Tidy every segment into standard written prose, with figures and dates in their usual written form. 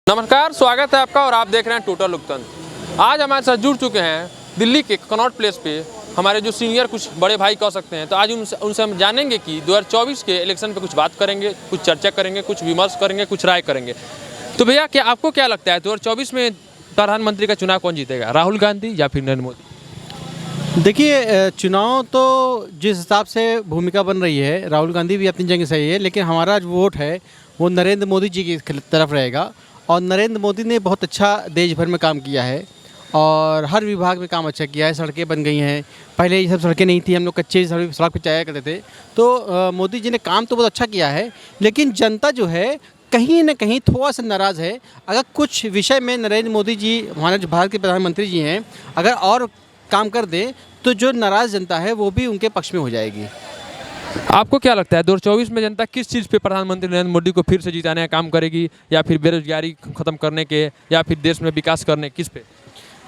नमस्कार, स्वागत है आपका और आप देख रहे हैं टोटल लोकतंत्र। आज हमारे साथ जुड़ चुके हैं दिल्ली के कनॉट प्लेस पे हमारे जो सीनियर कुछ बड़े भाई कह सकते हैं। तो आज उनसे हम जानेंगे कि 2024 के इलेक्शन पे कुछ बात करेंगे, कुछ चर्चा करेंगे, कुछ विमर्श करेंगे, कुछ राय करेंगे। तो भैया आपको क्या लगता है 2024 में प्रधानमंत्री का चुनाव कौन जीतेगा, राहुल गांधी या फिर नरेंद्र मोदी? देखिए, चुनाव तो जिस हिसाब से भूमिका बन रही है, राहुल गांधी भी अपनी जगह सही है, लेकिन हमारा जो वोट है वो नरेंद्र मोदी जी की तरफ रहेगा। और नरेंद्र मोदी ने बहुत अच्छा देश भर में काम किया है और हर विभाग में काम अच्छा किया है। सड़कें बन गई हैं, पहले ये सब सड़कें नहीं थी, हम लोग कच्चे सड़क पर जाया करते थे। तो मोदी जी ने काम तो बहुत अच्छा किया है, लेकिन जनता जो है कहीं ना कहीं थोड़ा सा नाराज़ है। अगर कुछ विषय में नरेंद्र मोदी जी, हमारे जो भारत के प्रधानमंत्री जी हैं, अगर और काम कर दें तो जो नाराज़ जनता है वो भी उनके पक्ष में हो जाएगी। आपको क्या लगता है 2024 में जनता किस चीज़ पे प्रधानमंत्री नरेंद्र मोदी को फिर से जिताने का काम करेगी, या फिर बेरोजगारी खत्म करने के, या फिर देश में विकास करने, किस पे?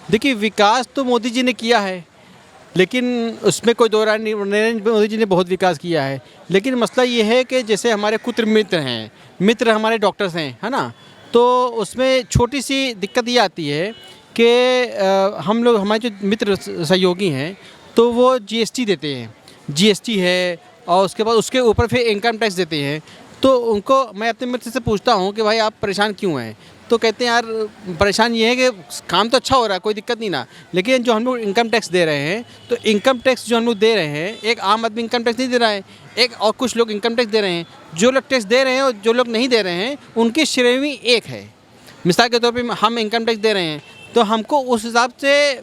देखिए, विकास तो मोदी जी ने किया है, लेकिन उसमें कोई दो राय नहीं। नरेंद्र मोदी जी ने बहुत विकास किया है, लेकिन मसला ये है कि जैसे हमारे कुछ मित्र हमारे डॉक्टर्स हैं, है ना, तो उसमें छोटी सी दिक्कत ये आती है कि हम लोग, हमारे जो मित्र सहयोगी हैं, तो वो जीएसटी देते हैं, जीएसटी है, और उसके बाद उसके ऊपर फिर इनकम टैक्स देते हैं। तो उनको मैं अपने मित्र से पूछता हूँ कि भाई आप परेशान क्यों हैं, तो कहते हैं यार परेशान ये है कि काम तो अच्छा हो रहा है, कोई दिक्कत नहीं ना, लेकिन जो हम लोग इनकम टैक्स दे रहे हैं, तो इनकम टैक्स जो हम लोग दे रहे हैं, एक आम आदमी इनकम टैक्स नहीं दे रहा है, एक और कुछ लोग इनकम टैक्स दे रहे हैं। जो लोग टैक्स दे रहे हैं और जो लोग नहीं दे रहे हैं, उनकी श्रेणी एक है। मिसाल के तौर पर हम इनकम टैक्स दे रहे हैं, तो हमको उस हिसाब से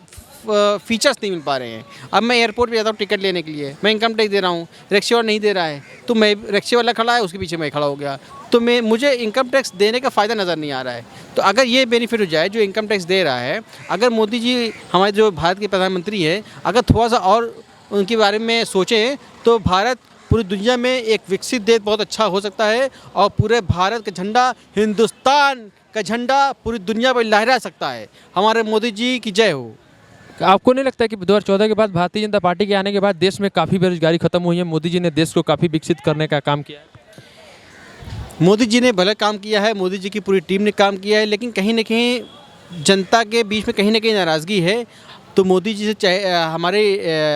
फीचर्स नहीं मिल पा रहे हैं। अब मैं एयरपोर्ट पे जाता हूँ टिकट लेने के लिए, मैं इनकम टैक्स दे रहा हूँ, रिक्शे वाला नहीं दे रहा है, तो मैं रिक्शे वाला खड़ा है उसके पीछे मैं खड़ा हो गया, तो मुझे इनकम टैक्स देने का फ़ायदा नज़र नहीं आ रहा है। तो अगर ये बेनिफिट हो जाए, जो इनकम टैक्स दे रहा है, अगर मोदी जी हमारे जो भारत के प्रधानमंत्री है, अगर थोड़ा सा और उनके बारे में सोचें, तो भारत पूरी दुनिया में एक विकसित देश बहुत अच्छा हो सकता है, और पूरे भारत का झंडा, हिंदुस्तान का झंडा पूरी दुनिया पर लहरा सकता है। हमारे मोदी जी की जय हो। आपको नहीं लगता है कि 2014 के बाद भारतीय जनता पार्टी के आने के बाद देश में काफ़ी बेरोजगारी खत्म हुई है, मोदी जी ने देश को काफ़ी विकसित करने का काम किया है? मोदी जी ने भले काम किया है, मोदी जी की पूरी टीम ने काम किया है, लेकिन कहीं ना कहीं जनता के बीच में कहीं ना कहीं नाराज़गी है। तो मोदी जी से हमारे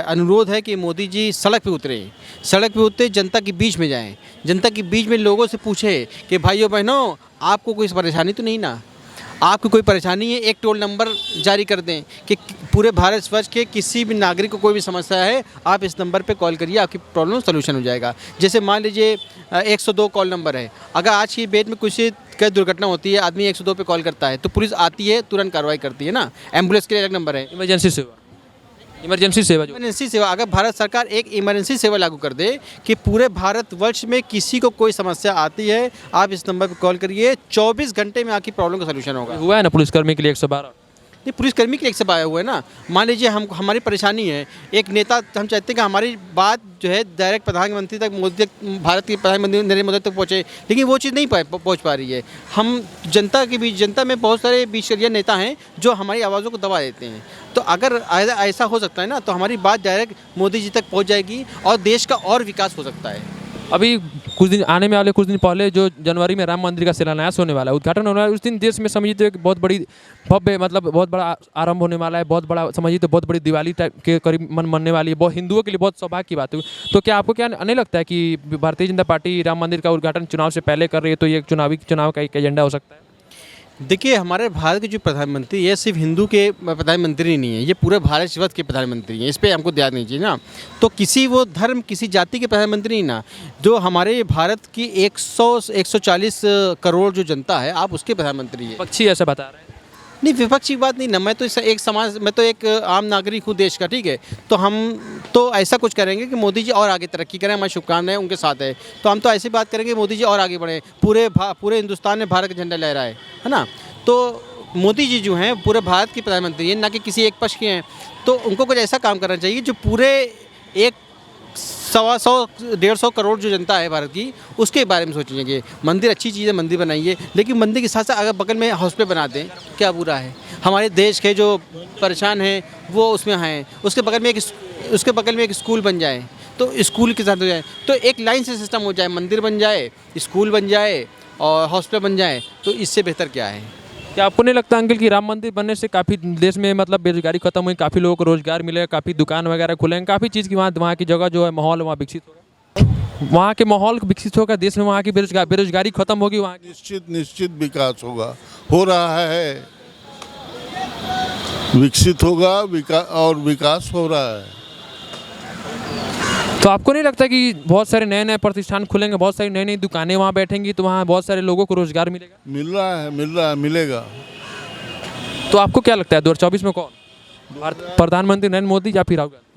अनुरोध है कि मोदी जी सड़क पे उतरे, जनता के बीच में जाएं, जनता के बीच में लोगों से पूछे कि भाइयों बहनों, आपको कोई परेशानी तो नहीं ना, आपको कोई परेशानी है, एक टोल नंबर जारी कर दें कि पूरे भारतवर्ष के किसी भी नागरिक को कोई भी समस्या है, आप इस नंबर पे कॉल करिए, आपकी प्रॉब्लम सोल्यूशन हो जाएगा। जैसे मान लीजिए 102 कॉल नंबर है, अगर आज की डेट में किसी का दुर्घटना होती है, आदमी 102 पे कॉल करता है, तो पुलिस आती है, तुरंत कार्रवाई करती है ना। एम्बुलेंस के लिए अलग नंबर है, इमरजेंसी सेवा इमरजेंसी सेवा। अगर भारत सरकार एक इमरजेंसी सेवा लागू कर दे कि पूरे भारतवर्ष में किसी को कोई समस्या आती है, आप इस नंबर पर कॉल करिए, 24 घंटे में आपकी प्रॉब्लम का सलूशन होगा। हुआ है ना पुलिसकर्मी के लिए 112? नहीं, पुलिसकर्मी के लिए 112 हुआ है ना। मान लीजिए हमारी परेशानी है, एक नेता, हम चाहते हैं कि हमारी बात जो है डायरेक्ट प्रधानमंत्री तक, मोदी तक, भारत के प्रधानमंत्री नरेंद्र मोदी तक पहुँचे, लेकिन वो चीज़ नहीं पहुँच पा रही है। हम जनता के बीच, जनता में बहुत सारे बीचकरिया नेता हैं जो हमारी आवाज़ों को दबा देते हैं। तो अगर ऐसा हो सकता है ना, तो हमारी बात डायरेक्ट मोदी जी तक पहुँच जाएगी और देश का और विकास हो सकता है। अभी कुछ दिन पहले जो जनवरी में राम मंदिर का शिलान्यास होने वाला है, उद्घाटन होने वाला है, उस दिन देश में समझिए तो एक बहुत बड़ी भव्य, मतलब बहुत बड़ा आरंभ होने वाला है, बहुत बड़ा, समझिए तो बहुत बड़ी दिवाली टाइप के करीब मनने वाली है। बहुत हिंदुओं के लिए बहुत सौभाग्य की बात है। तो क्या आपको क्या नहीं लगता है कि भारतीय जनता पार्टी राम मंदिर का उद्घाटन चुनाव से पहले कर रही है, तो ये चुनाव का एक एजेंडा हो सकता है? देखिए, हमारे भारत के जो प्रधानमंत्री, ये सिर्फ हिंदू के प्रधानमंत्री नहीं है, ये पूरे भारत वर्ष के प्रधानमंत्री हैं। इस पर हमको ध्यान नहीं चाहिए ना। तो किसी वो धर्म, किसी जाति के प्रधानमंत्री नहीं ना, जो हमारे भारत की 140 करोड़ जो जनता है, आप उसके प्रधानमंत्री हैं। पक्षी ऐसा बता रहे हैं? नहीं, विपक्ष की बात नहीं ना, मैं तो एक आम नागरिक हूँ देश का, ठीक है। तो हम तो ऐसा कुछ करेंगे कि मोदी जी और आगे तरक्की करें, हमारी शुभकामनाएं उनके साथ है। तो हम तो ऐसी बात करेंगे मोदी जी और आगे बढ़े, पूरे हिंदुस्तान में भारत का झंडा लहराए, है ना। तो मोदी जी जो हैं पूरे भारत के प्रधानमंत्री हैं, ना कि किसी एक पक्ष के हैं। तो उनको कुछ ऐसा काम करना चाहिए जो पूरे 100-150 करोड़ जो जनता है भारत की, उसके बारे में सोचेंगे। मंदिर अच्छी चीज़ है, मंदिर बनाइए, लेकिन मंदिर के साथ साथ अगर बगल में हॉस्पिटल बना दें, क्या बुरा है। हमारे देश के जो परेशान हैं वो उसमें हैं, उसके बगल में एक स्कूल बन जाए, तो स्कूल के साथ हो जाए, तो एक लाइन से सिस्टम हो जाए, मंदिर बन जाए, स्कूल बन जाए और हॉस्पिटल बन जाए, तो इससे बेहतर क्या है। क्या आपको नहीं लगता अंकल कि राम मंदिर बनने से काफ़ी देश में मतलब बेरोजगारी खत्म हुई, काफ़ी लोगों को रोजगार मिलेगा, काफ़ी दुकान वगैरह खुलेंगे, काफ़ी चीज़ की वहाँ की जगह जो है माहौल है वहाँ विकसित होगा, वहाँ के माहौल विकसित होगा, देश में वहाँ की बेरोजगारी खत्म होगी वहाँ की। निश्चित निश्चित विकास होगा, हो रहा है, विकसित होगा, विकास हो रहा है। तो आपको नहीं लगता कि बहुत सारे नए नए प्रतिष्ठान खुलेंगे, बहुत सारी नई नई दुकानें वहाँ बैठेंगी तो वहाँ बहुत सारे लोगों को रोजगार मिलेगा? मिल रहा है, मिलेगा। तो आपको क्या लगता है 2024 में कौन प्रधानमंत्री नरेंद्र मोदी या फिर राहुल गांधी?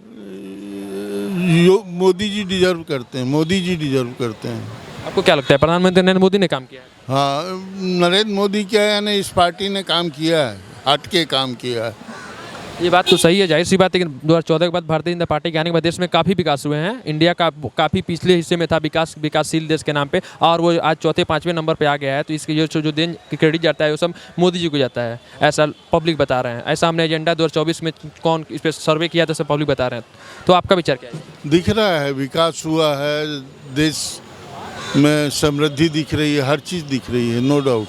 मोदी जी डिजर्व करते हैं, मोदी जी डिजर्व करते हैं। आपको क्या लगता है प्रधानमंत्री नरेंद्र मोदी ने काम किया है? हाँ, नरेंद्र मोदी क्या है यानी इस पार्टी ने काम किया है, हट के काम किया है। ये बात तो सही है, जाहिर सी बात है, लेकिन 2014 के बाद भारतीय जनता पार्टी के आने के बाद देश में काफ़ी विकास हुए हैं। इंडिया का काफ़ी पिछले हिस्से में था विकासशील देश के नाम पे, और वो आज चौथे पाँचवें नंबर पे आ गया है। तो इसके जो देन क्रेडिट जाता है वो सब मोदी जी को जाता है, ऐसा पब्लिक बता रहे हैं। ऐसा हमने एजेंडा 2024 में कौन इस पर सर्वे किया था, सब पब्लिक बता रहे हैं। तो आपका विचार क्या है? दिख रहा है विकास हुआ है, देश में समृद्धि दिख रही है, हर चीज़ दिख रही है, नो डाउट।